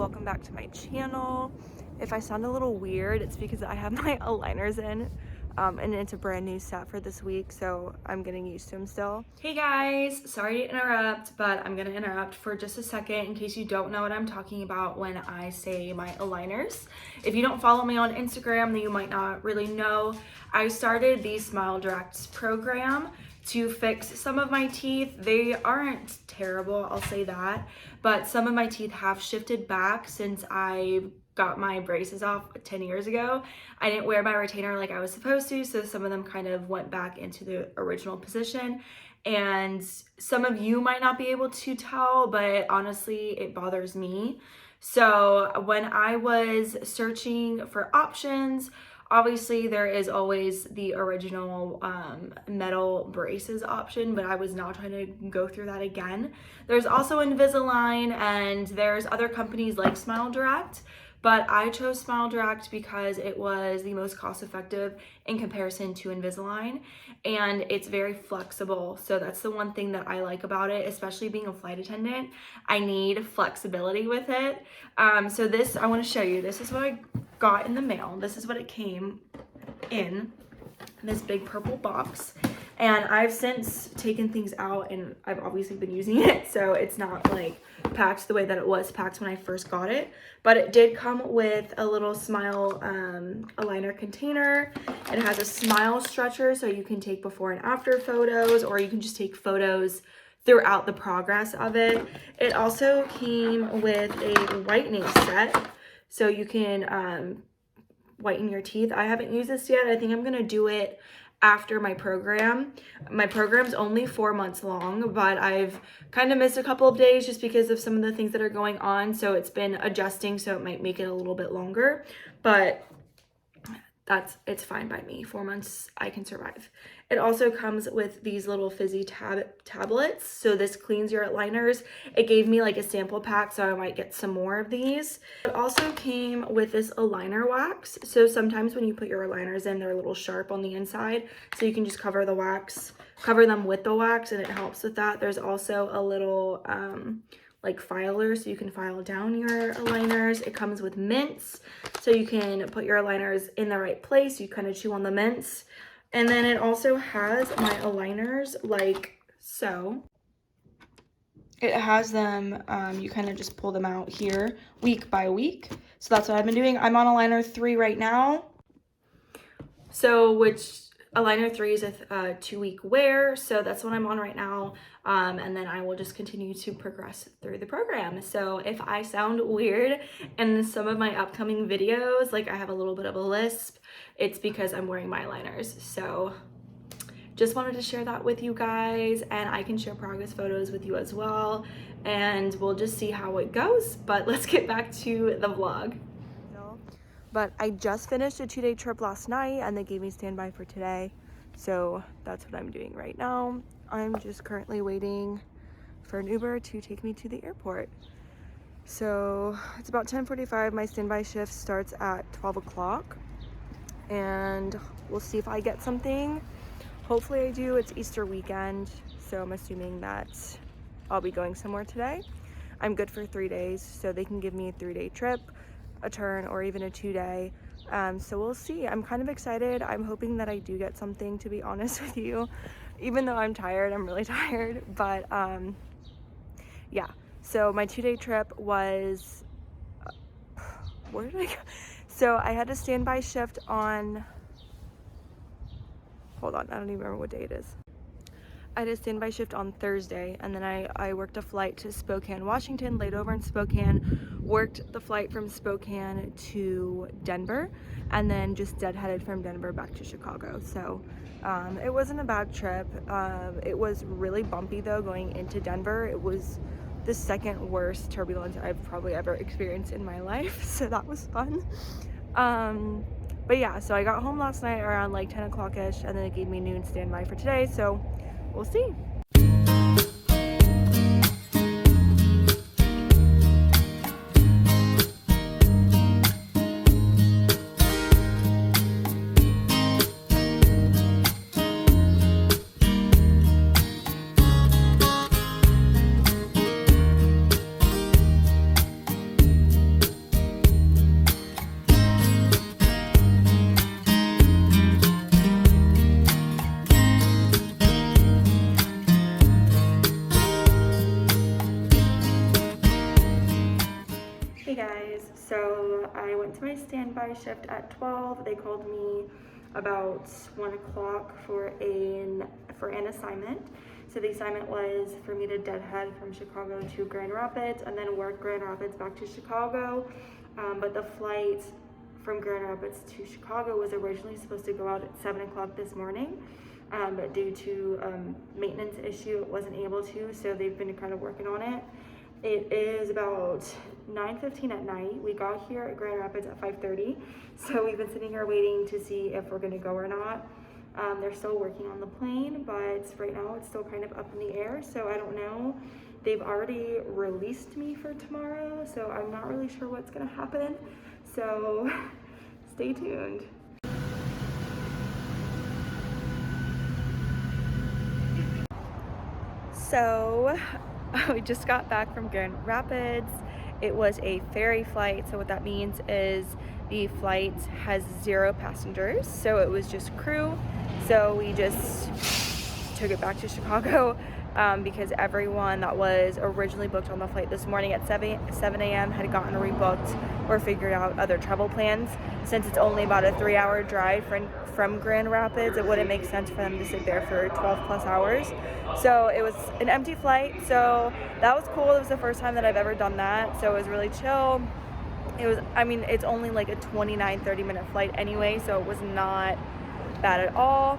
welcome back to my channel. If I sound a little weird, it's because I have my aligners in and it's a brand new set for this week, so I'm getting used to them still. Hey guys, sorry to interrupt, but I'm gonna interrupt for just a second in case you don't know what I'm talking about when I say my aligners. If you don't follow me on Instagram, then you might not really know. I started the Smile Direct program to fix some of my teeth. They aren't terrible, I'll say that, but some of my teeth have shifted back since I got my braces off 10 years ago. I didn't wear my retainer like I was supposed to, so some of them kind of went back into the original position. And some of you might not be able to tell, but honestly, it bothers me. So when I was searching for options, obviously there is always the original metal braces option, but I was not trying to go through that again. There's also Invisalign and there's other companies like Smile Direct, but I chose Smile Direct because it was the most cost effective in comparison to Invisalign, and it's very flexible. So that's the one thing that I like about it, especially being a flight attendant. I need flexibility with it. So this, I want to show you, this is what I got in the mail. This is what it came in, this big purple box. And I've since taken things out and I've obviously been using it, so it's not like packed the way that it was packed when I first got it. But it did come with a little Smile aligner container. It has a smile stretcher, so you can take before and after photos, or you can just take photos throughout the progress of it. It also came with a whitening set, so you can whiten your teeth. I haven't used this yet. I think I'm gonna do it after my program. My program's only 4 months long, but I've kind of missed a couple of days just because of some of the things that are going on, so it's been adjusting, so it might make it a little bit longer, but it's fine by me. 4 months I can survive. It also comes with these little fizzy tablets, so this cleans your aligners. It gave me like a sample pack, so I might get some more of these. It also came with this aligner wax, so sometimes when you put your aligners in, they're a little sharp on the inside, so you can just cover them with the wax, and it helps with that. There's also a little like filer, so you can file down your aligners. It comes with mints, so you can put your aligners in the right place. You kind of chew on the mints. And then it also has my aligners like so. It has them, you kind of just pull them out here week by week. So that's what I've been doing. I'm on aligner 3 right now. So which aligner 3 is a 2-week wear, so that's what I'm on right now, and then I will just continue to progress through the program. So if I sound weird in some of my upcoming videos, like I have a little bit of a lisp, it's because I'm wearing my aligners. So just wanted to share that with you guys, and I can share progress photos with you as well, and we'll just see how it goes. But let's get back to the vlog. But I just finished a 2-day trip last night and they gave me standby for today. So that's what I'm doing right now. I'm just currently waiting for an Uber to take me to the airport. So it's about 10:45. My standby shift starts at 12 o'clock. And we'll see if I get something. Hopefully I do. It's Easter weekend, so I'm assuming that I'll be going somewhere today. I'm good for 3 days, so they can give me a 3-day trip, a turn, or even a 2-day. So we'll see. I'm kind of excited. I'm hoping that I do get something, to be honest with you. Even though I'm tired, I'm really tired. But yeah, so my 2-day trip was, where did I go? So I had a standby shift on, hold on, I don't even remember what day it is. I had a standby shift on Thursday, and then I worked a flight to Spokane, Washington, laid over in Spokane, worked the flight from Spokane to Denver, and then just deadheaded from Denver back to Chicago. So it wasn't a bad trip. It was really bumpy though going into Denver. It was the second worst turbulence I've probably ever experienced in my life, so that was fun. But yeah, so I got home last night around like 10 o'clock-ish, and then it gave me noon standby for today, so we'll see. to my standby shift at 12. They called me about 1 o'clock for an assignment. So the assignment was for me to deadhead from Chicago to Grand Rapids and then work Grand Rapids back to Chicago. But the flight from Grand Rapids to Chicago was originally supposed to go out at 7 o'clock this morning. But due to maintenance issue, it wasn't able to, so they've been kind of working on it. It is about 9:15 at night. We got here at Grand Rapids at 5:30, so we've been sitting here waiting to see if we're gonna go or not. They're still working on the plane, but right now it's still kind of up in the air, so I don't know. They've already released me for tomorrow, so I'm not really sure what's gonna happen, so stay tuned. So we just got back from Grand Rapids. It was a ferry flight, so what that means is the flight has 0 passengers, so it was just crew. So we just took it back to Chicago because everyone that was originally booked on the flight this morning at 7 a.m. had gotten rebooked or figured out other travel plans. Since it's only about a 3-hour drive from Grand Rapids, it wouldn't make sense for them to sit there for 12 plus hours. So it was an empty flight, so that was cool. It was the first time that I've ever done that, so it was really chill. It's only like a 29-30 minute flight anyway, so it was not bad at all.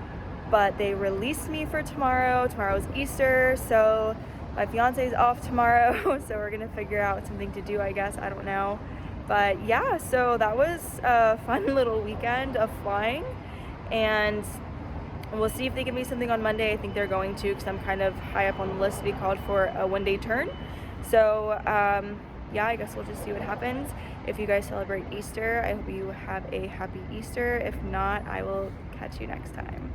But they released me for tomorrow. Tomorrow's Easter, so my fiance is off tomorrow, so we're gonna figure out something to do, I guess. I don't know. But yeah, so that was a fun little weekend of flying, and we'll see if they give me something on Monday. I think they're going to, because I'm kind of high up on the list to be called for a 1-day turn. So yeah, I guess we'll just see what happens. If you guys celebrate Easter, I hope you have a happy Easter. If not, I will catch you next time.